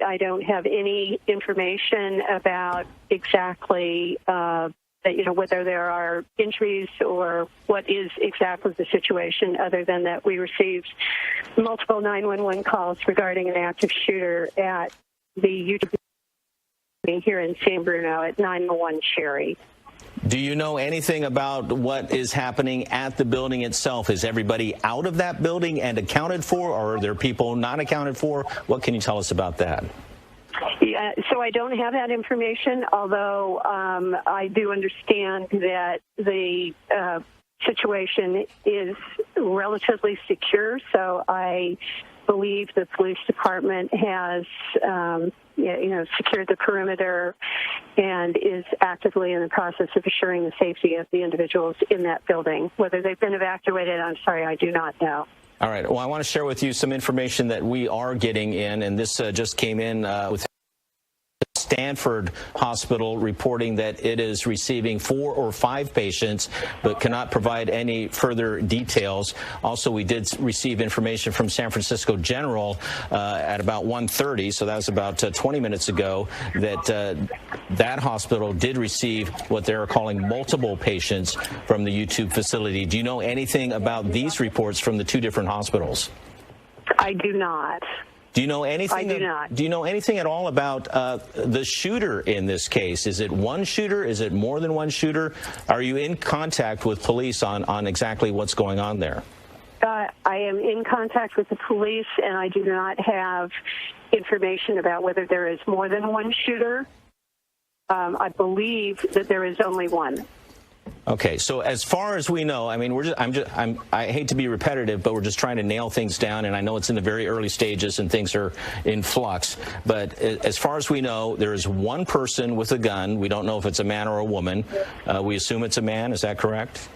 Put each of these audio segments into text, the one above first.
I don't have any information about exactly, whether there are injuries or what is exactly the situation, other than that we received multiple 911 calls regarding an active shooter at the YouTube here in San Bruno at 901 Cherry. Do you know anything about what is happening at the building itself? Is everybody out of that building and accounted for, or are there people not accounted for? What can you tell us about that? Yeah, so I don't have that information, although I do understand that the situation is relatively secure, so I believe the police department has secured the perimeter and is actively in the process of assuring the safety of the individuals in that building. Whether they've been evacuated, I'm sorry, I do not know. All right. Well, I want to share with you some information that we are getting in, and this just came in with Stanford Hospital reporting that it is receiving 4 or 5 patients, but cannot provide any further details. Also, we did receive information from San Francisco General at about 1:30, so that was about 20 minutes ago, that that hospital did receive what they're calling multiple patients from the YouTube facility. Do you know anything about these reports from the 2 different hospitals? I do not. Do you know anything? I do not. Do you know anything at all about the shooter in this case? Is it one shooter? Is it more than one shooter? Are you in contact with police on exactly what's going on there? I am in contact with the police, and I do not have information about whether there is more than one shooter. I believe that there is only one. Okay, so as far as we know, I mean, I hate to be repetitive, but we're just trying to nail things down, and I know it's in the very early stages and things are in flux. But as far as we know, there is one person with a gun. We don't know if it's a man or a woman. We assume it's a man. Is that correct?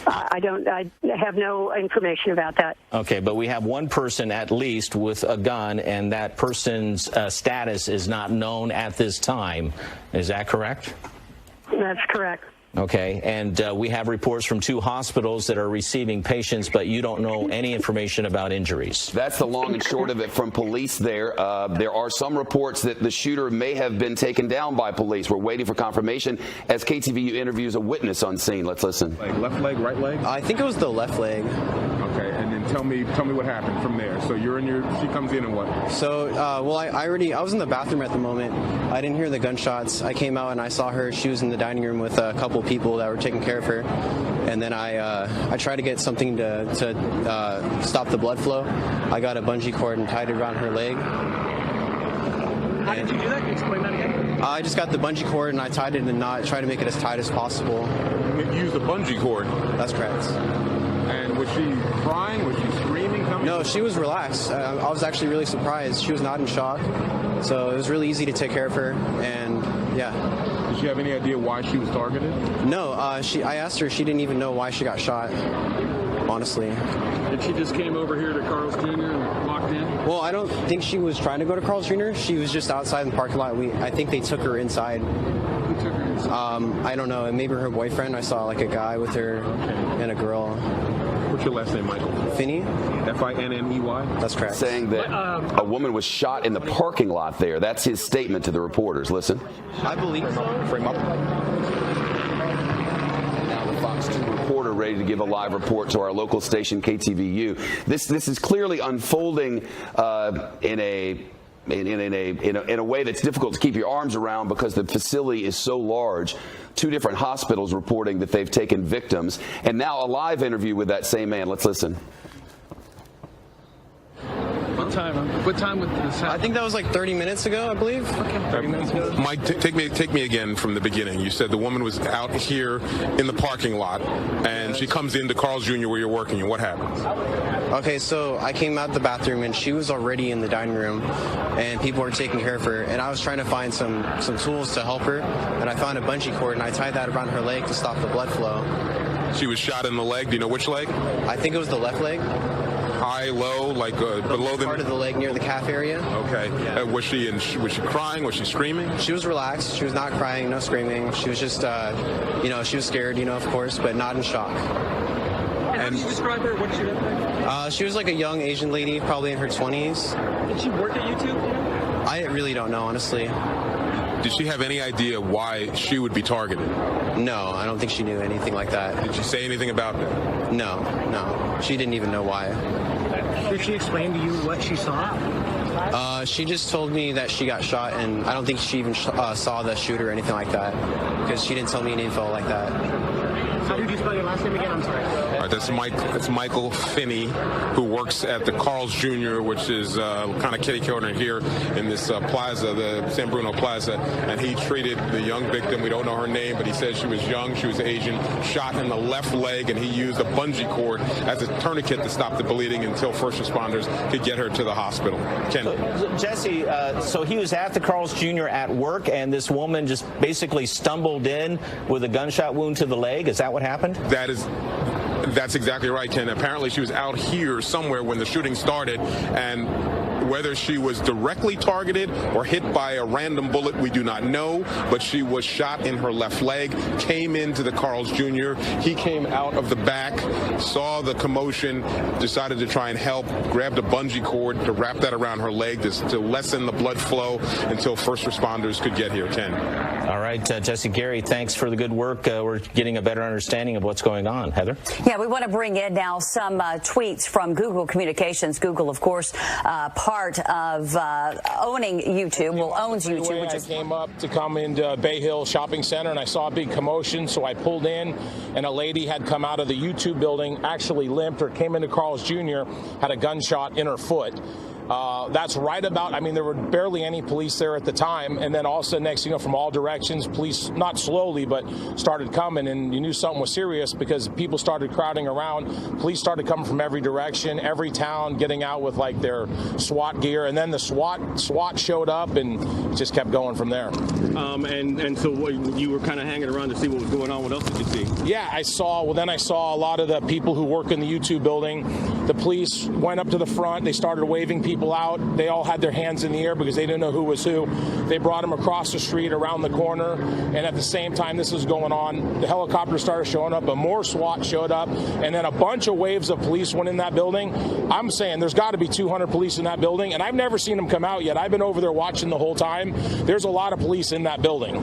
I have no information about that. Okay, but we have one person at least with a gun, and that person's status is not known at this time. Is that correct? That's correct. Okay, and we have reports from 2 hospitals that are receiving patients, but you don't know any information about injuries. That's the long and short of it from police there. There are some reports that the shooter may have been taken down by police. We're waiting for confirmation as KTVU interviews a witness on scene. Let's listen. Like left leg, right leg? I think it was the left leg. Okay, and then tell me what happened from there. So she comes in and what? So, I was in the bathroom at the moment. I didn't hear the gunshots. I came out and I saw her. She was in the dining room with a couple people that were taking care of her. And then I tried to get something to stop the blood flow. I got a bungee cord and tied it around her leg. How did you do that? Can you explain that again? I just got the bungee cord and I tied it in a knot, tried to make it as tight as possible. You used a bungee cord? That's correct. And was she crying? Was she screaming? No, she was relaxed. I was actually really surprised. She was not in shock. So it was really easy to take care of her. And yeah. Did she have any idea why she was targeted? No, I asked her. She didn't even know why she got shot, honestly. And she just came over here to Carl's Jr. and walked in? Well, I don't think she was trying to go to Carl's Jr. She was just outside in the parking lot. I think they took her inside. Who took her inside? I don't know. Maybe her boyfriend. I saw like a guy with her and a girl. What's your last name, Michael? Finney. F-I-N-N-E-Y? That's correct. Saying that a woman was shot in the parking lot there. That's his statement to the reporters. Listen. I believe so. Frame up. Now the Fox 2 reporter ready to give a live report to our local station, KTVU. This is clearly unfolding in a way that's difficult to keep your arms around because the facility is so large. 2 different hospitals reporting that they've taken victims. And now a live interview with that same man. Let's listen. What time with this happened? I think that was like 30 minutes ago, I believe. Okay. 30 minutes ago. Mike, take me again from the beginning. You said the woman was out here in the parking lot, and she comes into Carl's Jr. where you're working, and what happens? Okay, so I came out the bathroom, and she was already in the dining room, and people were taking care of her, and I was trying to find some tools to help her, and I found a bungee cord, and I tied that around her leg to stop the blood flow. She was shot in the leg. Do you know which leg? I think it was the left leg. High, low, like below the part of the leg near the calf area. Okay. Yeah. Was she crying? Was she screaming? She was relaxed. She was not crying, no screaming. She was just, she was scared, of course, but not in shock. And how do you describe her? What did she look like? She was like a young Asian lady, probably in her 20s. Did she work at YouTube? really don't know, honestly. Did she have any idea why she would be targeted? No, I don't think she knew anything like that. Did she say anything about that? No. She didn't even know why. Did she explain to you what she saw? She just told me that she got shot, and I don't think she even saw the shooter or anything like that, because she didn't tell me any info like that. How did you spell your last name again? I'm sorry. All right, that's Michael Finney, who works at the Carl's Jr., which is kind of kitty corner here in this plaza, the San Bruno Plaza, and he treated the young victim. We don't know her name, but he said she was young, she was Asian, shot in the left leg, and he used a bungee cord as a tourniquet to stop the bleeding until first responders could get her to the hospital. Ken. So, Jesse, so he was at the Carl's Jr. at work, and this woman just basically stumbled in with a gunshot wound to the leg. Is that what happened? That's exactly right, Ken. Apparently she was out here somewhere when the shooting started, and whether she was directly targeted or hit by a random bullet, we do not know, but she was shot in her left leg, came into the Carl's Jr. He came out of the back, saw the commotion, decided to try and help, grabbed a bungee cord to wrap that around her leg to lessen the blood flow until first responders could get here, Ken. All right, Jesse, Gary, thanks for the good work. We're getting a better understanding of what's going on. Heather? Yeah, we want to bring in now some tweets from Google Communications. Google, of course, part of owning YouTube, owns YouTube. I came up to come into Bay Hill Shopping Center, and I saw a big commotion, so I pulled in, and a lady had come out of the YouTube building, actually limped, or came into Carl's Jr., had a gunshot in her foot. That's right about, I mean, there were barely any police there at the time, and then all of a sudden, next, from all directions, police, not slowly, but started coming, and you knew something was serious because people started crowding around. Police started coming from every direction, every town, getting out with, like, their SWAT gear, and then the SWAT showed up, and it just kept going from there. And so you were kind of hanging around to see what was going on. What else did you see? Yeah, I saw a lot of the people who work in the YouTube building. The police went up to the front. They started waving people out. They all had their hands in the air because they didn't know who was who. They brought them across the street, around the corner, and at the same time this was going on, the helicopter started showing up, but more SWAT showed up, and then a bunch of waves of police went in that building. I'm saying there's got to be 200 police in that building, and I've never seen them come out yet. I've been over there watching the whole time. There's a lot of police in that building.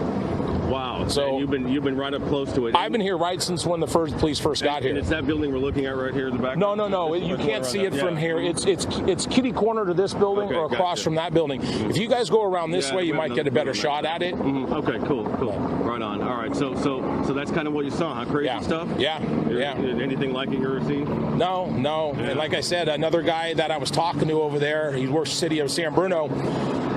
Wow. So and you've been right up close to it. I've been here right since when the police first got here. And it's that building we're looking at right here in the back? No. You can't see it from here. It's kitty corner to this building or across from that building. If you guys go around this way, you might get a better shot at it. Mm-hmm. Okay, cool. Right on. All right. So that's kind of what you saw, huh? Crazy stuff? Yeah. Anything like it you ever seen? No. Yeah. And like I said, another guy that I was talking to over there, he works the city of San Bruno.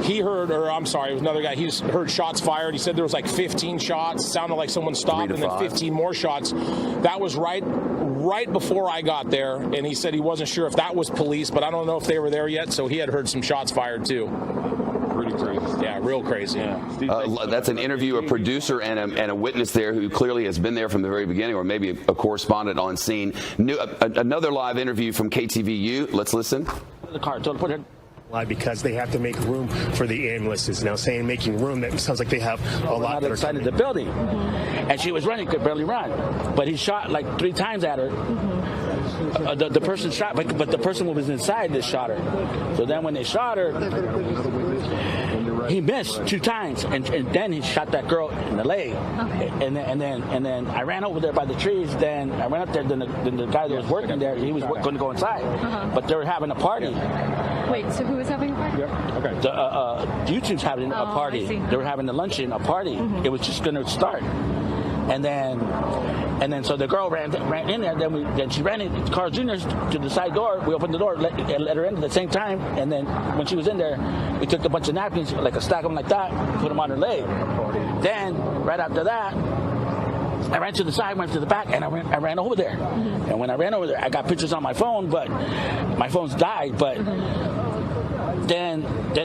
He heard, it was another guy, he's heard shots fired. He said there was like 15 shots. It sounded like someone stopped, and then 15 more shots. That was right before I got there, and he said he wasn't sure if that was police, but I don't know if they were there yet, so he had heard some shots fired too. Pretty crazy. Yeah, real crazy. Yeah. That's an interview, a producer and a witness there who clearly has been there from the very beginning, or maybe a correspondent on scene. Another live interview from KTVU. Let's listen. The car, don't put it. Why? Because they have to make room for the ambulances. Now, saying making room, that sounds like they have a lot that are outside of the building. Mm-hmm. And she was running, could barely run. But he shot like 3 times at her. Mm-hmm. The person shot, but the person who was inside that shot her. So then when they shot her, he missed 2 times, and then he shot that girl in the leg. Okay. And then I ran over there by the trees. Then I went up there. Then the guy that was working there, he was going to go inside, but they were having a party. Wait, so who was having a party? Yeah. Okay. YouTube's having a party. They were having a luncheon, a party. Mm-hmm. It was just going to start, and then so the girl ran in there. Then she ran in Carl Jr. to the side door. We opened the door, let her in at the same time. And then when she was in there, we took a bunch of napkins, like a stack of them like that, put them on her leg. Then right after that, I ran to the side, went to the back, and I ran over there. Mm-hmm. And when I ran over there, I got pictures on my phone, but my phone's died. But then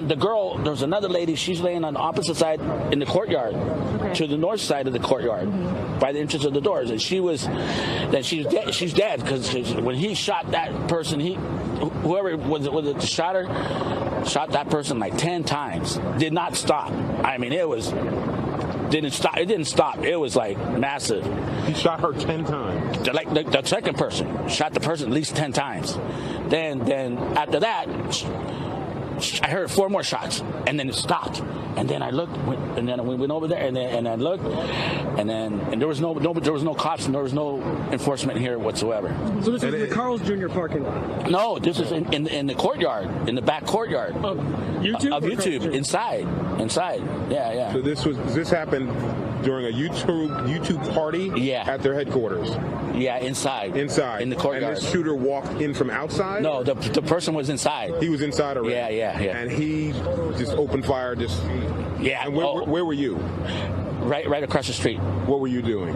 the girl, there was another lady. She's laying on the opposite side in the courtyard, to the north side of the courtyard, by the entrance of the doors. And she's dead. She's dead because when he shot that person, whoever was it shot her, shot that person like 10 times. Did not stop. I mean, didn't stop. It didn't stop. It was like massive. He shot her 10 times. Like the second person shot the person at least 10 times. Then after that, I heard 4 more shots, and then it stopped. And then I looked, and then we went over there, and I looked, and there was no cops, and there was no enforcement here whatsoever. So this is the Carl's Jr. parking lot? No, this is in the courtyard, in the back courtyard of YouTube. Of YouTube, inside. Yeah. So this happened during a YouTube party? Yeah. At their headquarters? Yeah, inside. In the courtyard. And this shooter walked in from outside? No, the person was inside. He was inside already? Yeah. And he just opened fire, Yeah. And where were you? Right across the street. What were you doing?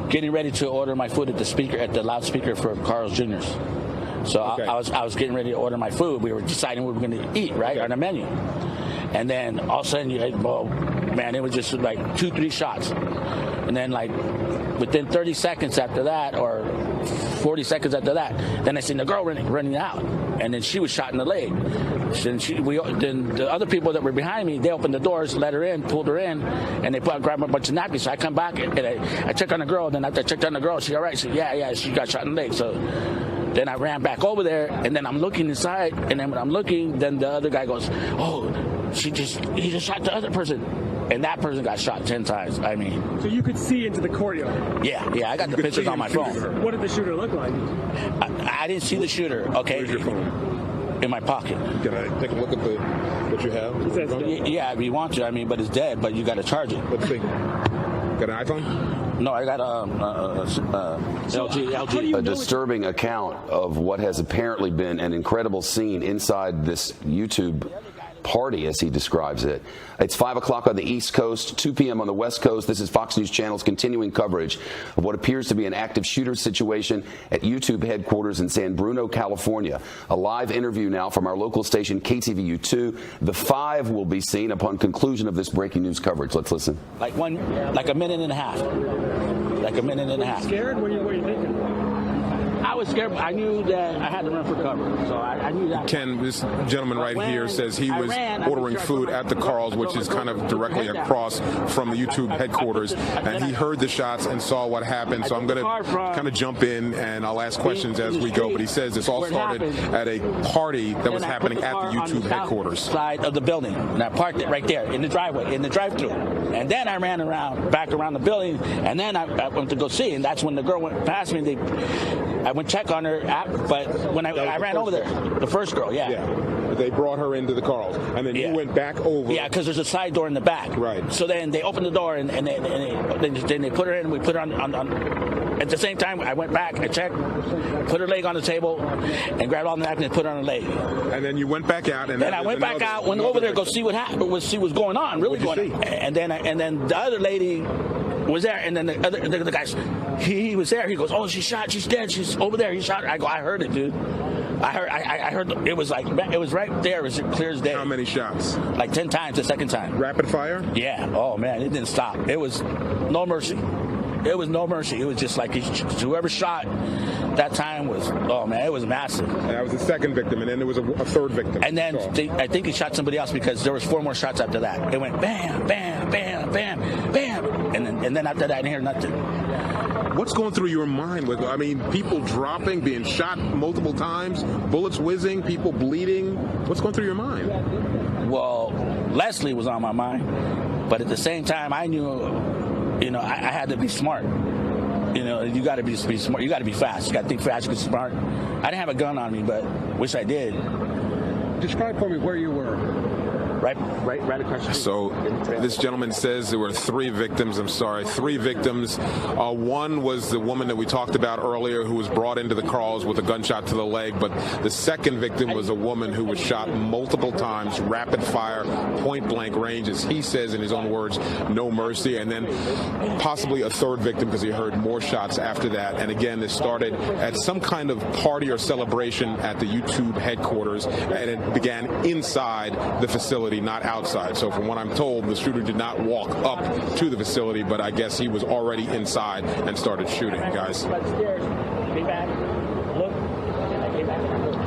Getting ready to order my food at the loudspeaker for Carl's Jr.'s. So okay. I was getting ready to order my food. We were deciding what we were going to eat, right, on the menu. And then all of a sudden, it was just like 2-3 shots. And then like within 30 seconds after that, or 40 seconds after that, then I seen the girl running out. And then she was shot in the leg. Then the other people that were behind me, they opened the doors, let her in, pulled her in, and they grabbed a bunch of napkins. So I come back and I check on the girl. Then after I checked on the girl, she all right? She said, yeah, she got shot in the leg. So then I ran back over there, and then I'm looking inside, and then when I'm looking, then the other guy goes, oh, he just shot the other person. And that person got shot 10 times. I mean. So you could see into the courtyard? Yeah. I got the pictures on my phone. What did the shooter look like? I didn't see the shooter, okay? Where's your phone? In my pocket. Can I take a look at what you have? Yeah, if you want to. I mean, but it's dead, but you got to charge it. Let's see. Got an iPhone? No, I got LG. A disturbing account of what has apparently been an incredible scene inside this YouTube party, as he describes it. It's 5 o'clock on the East Coast, 2 p.m. on the West Coast. This is Fox News Channel's continuing coverage of what appears to be an active shooter situation at YouTube headquarters in San Bruno, California. A live interview now from our local station, KTVU2. The 5 will be seen upon conclusion of this breaking news coverage. Let's listen. Like a minute and a half. Like a minute and a half. Scared? What are you thinking? I was scared. I knew that I had to run for cover, so I knew that. Ken, this gentleman right here says he was ordering food at the Carl's, which is kind of directly across from the YouTube headquarters, and he heard the shots and saw what happened. So I'm going to kind of jump in, and I'll ask questions as we go. But he says this all started at a party that was happening at the YouTube headquarters. Side of the building, and I parked it right there in the driveway, in the drive-thru. And then I ran back around the building, and then I went to go see, and that's when the girl went past me. I went check on her, but when I ran over there, the first girl, yeah. They brought her into the Carl's, and then you went back over. Yeah, because there's a side door in the back. Right. So then they opened the door, and then they put her in, and we put her on. At the same time, I went back, I checked, put her leg on the table, and grabbed all the napkins and put her on her leg. And then you went back out, and then I went back out, went over there to go see what happened, see what's going on, really going on. And then the other lady was there, and then the guy, he was there. He goes, "Oh, she's shot. She's dead. She's over there. He shot her." I go, "I heard it, dude. I heard. It was like it was right there. It was clear as day." How many shots? Like 10 times. The second time. Rapid fire? Yeah. Oh man, it didn't stop. It was no mercy. It was no mercy. It was just like whoever shot that time was, oh man, it was massive. And that was the second victim, and then there was a third victim. And then I think he shot somebody else because there was 4 more shots after that. It went bam, bam, bam, bam, bam, and then after that I didn't hear nothing. What's going through your mind? People dropping, being shot multiple times, bullets whizzing, people bleeding. What's going through your mind? Well, Leslie was on my mind, but at the same time, I knew, I had to be smart. You got to be smart. You got to be fast. You got to think fast. You got to be smart. I didn't have a gun on me, but wish I did. Describe for me where you were. Right across the street. So this gentleman says there were 3 victims. I'm sorry, 3 victims. One was the woman that we talked about earlier who was brought into the Carl's with a gunshot to the leg. But the second victim was a woman who was shot multiple times, rapid fire, point blank range, as he says in his own words, no mercy. And then possibly a third victim because he heard more shots after that. And again, this started at some kind of party or celebration at the YouTube headquarters, and it began inside the facility, not outside. So from what I'm told, the shooter did not walk up to the facility, but I guess he was already inside and started shooting, guys.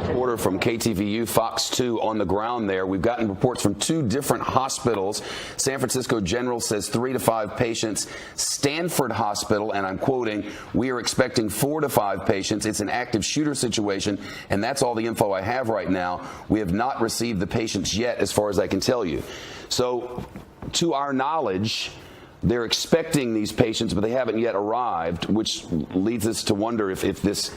Reporter reporter from KTVU Fox 2 on the ground there. We've gotten reports from 2 different hospitals. San Francisco General says 3 to 5 patients. Stanford Hospital, and I'm quoting, "We are expecting 4 to 5 patients. It's an active shooter situation, and that's all the info I have right now. We have not received the patients yet, as far as I can tell you." So, to our knowledge, they're expecting these patients, but they haven't yet arrived, which leads us to wonder if this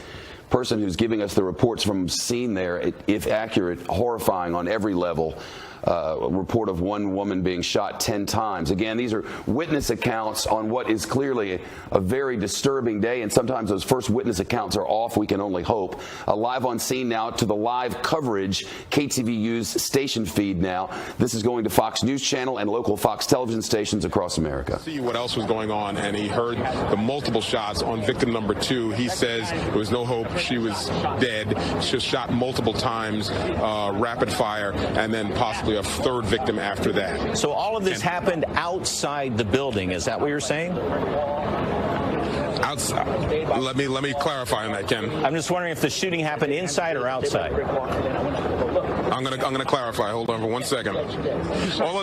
person who's giving us the reports from scene there, if accurate, horrifying on every level. A report of one woman being shot 10 times. Again, these are witness accounts on what is clearly a very disturbing day, and sometimes those first witness accounts are off, we can only hope. Live on scene now to the live coverage, KTVU's station feed now. This is going to Fox News Channel and local Fox television stations across America. See what else was going on, and he heard the multiple shots on victim number 2. He says there was no hope. She was dead. She was shot multiple times, rapid fire, and then possibly a 3rd victim after that. So all of this happened outside the building. Is that what you're saying? Outside. Let me clarify on that, Ken. I'm just wondering if the shooting happened inside or outside. I'm gonna clarify. Hold on for 1 second. All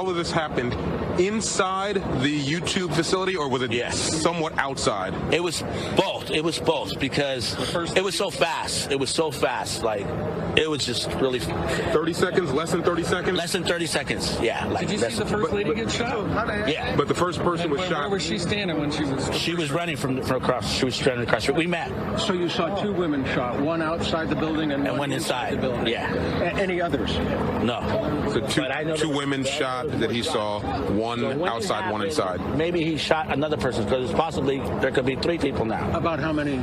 of this happened inside the YouTube facility, or was it somewhat outside? It was both. It was both, because it was so fast. It was so fast. Like, it was just really 30 seconds, less than 30 seconds. Less than 30 seconds. Yeah. Like, did you see the first lady get shot? Yeah. But the first person was shot. Where was she standing when she was? She was running from across. She was running across. We met. So you saw 2 women shot, one outside the building and one inside the building. Yeah. Any others? No. So two women shot that he saw, one outside, one inside. Maybe he shot another person, because possibly there could be 3 people now. About how many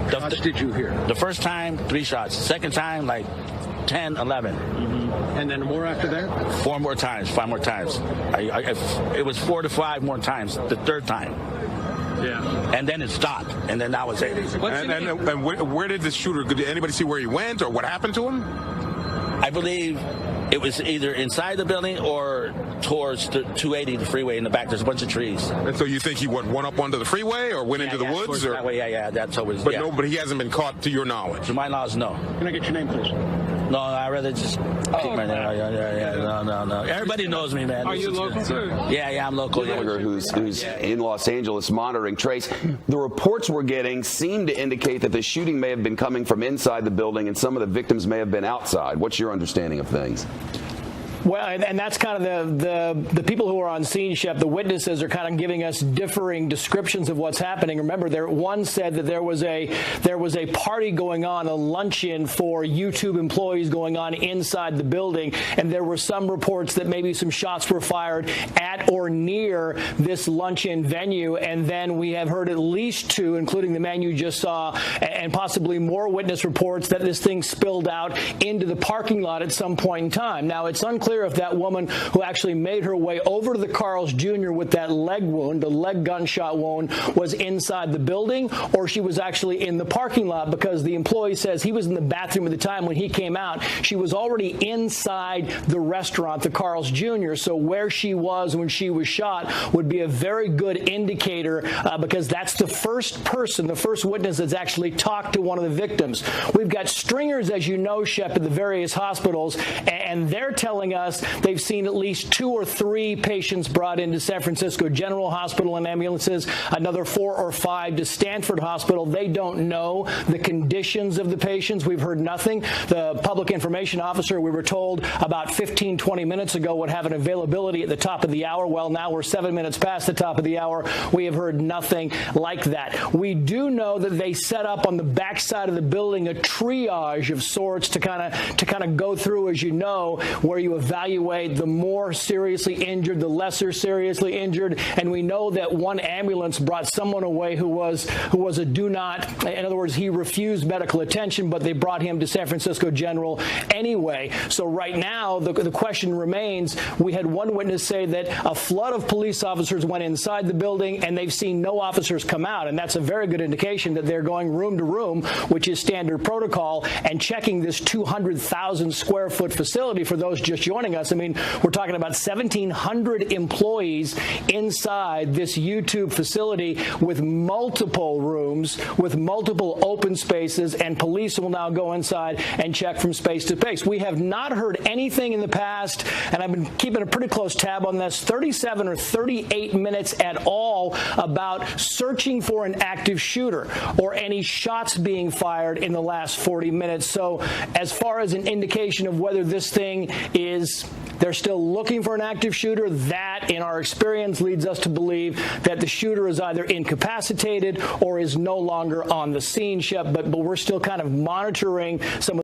shots did you hear? The first time, 3 shots. Second time, like 10, 11. And then more after that? 4 more times, 5 more times. It was 4 to 5 more times the 3rd time. Yeah. And then it stopped, and then that was it. And where did the shooter, did anybody see where he went or what happened to him? I believe it was either inside the building or towards the 280, the freeway in the back. There's a bunch of trees. And so you think he went up onto the freeway or went into the woods? Or? That way, that's always. But but he hasn't been caught to your knowledge. To my knowledge, no. Can I get your name, please? No, I'd rather just keep my name. No. Everybody knows me, man. Are you local too? Yeah, I'm local. Who's in Los Angeles monitoring. Trace, the reports we're getting seem to indicate that the shooting may have been coming from inside the building and some of the victims may have been outside. What's your understanding of things? Well, and that's kind of the people who are on scene, Shep. The witnesses are kind of giving us differing descriptions of what's happening. Remember, one said that there was a party going on, a luncheon for YouTube employees going on inside the building, and there were some reports that maybe some shots were fired at or near this luncheon venue. And then we have heard at least 2, including the man you just saw, and possibly more witness reports that this thing spilled out into the parking lot at some point in time. Now, it's unclear if that woman who actually made her way over to the Carl's Jr. with that leg wound, the leg gunshot wound, was inside the building or she was actually in the parking lot, because the employee says he was in the bathroom at the time when he came out. She was already inside the restaurant, the Carl's Jr., so where she was when she was shot would be a very good indicator, because that's the first person, the first witness that's actually talked to one of the victims. We've got stringers, as you know, Shep, at the various hospitals, and they're telling us they've seen at least 2 or 3 patients brought into San Francisco General Hospital in ambulances, another 4 or 5 to Stanford Hospital. They don't know the conditions of the patients. We've heard nothing. The public information officer, we were told about 15, 20 minutes ago, would have an availability at the top of the hour. Well, now we're 7 minutes past the top of the hour. We have heard nothing like that. We do know that they set up on the backside of the building a triage of sorts to kind of go through, as you know, where you evaluate the more seriously injured, the lesser seriously injured, and we know that one ambulance brought someone away who was a do not, in other words, he refused medical attention, but they brought him to San Francisco General anyway. So right now, the question remains, we had one witness say that a flood of police officers went inside the building and they've seen no officers come out, and that's a very good indication that they're going room to room, which is standard protocol, and checking this 200,000 square foot facility. For those just joining joining us. I mean, we're talking about 1,700 employees inside this YouTube facility with multiple rooms, with multiple open spaces, and police will now go inside and check from space to space. We have not heard anything in the past, and I've been keeping a pretty close tab on this, 37 or 38 minutes at all about searching for an active shooter or any shots being fired in the last 40 minutes. So as far as an indication of whether this thing is, they're still looking for an active shooter, that in our experience leads us to believe that the shooter is either incapacitated or is no longer on the scene, Shep, but we're still kind of monitoring some of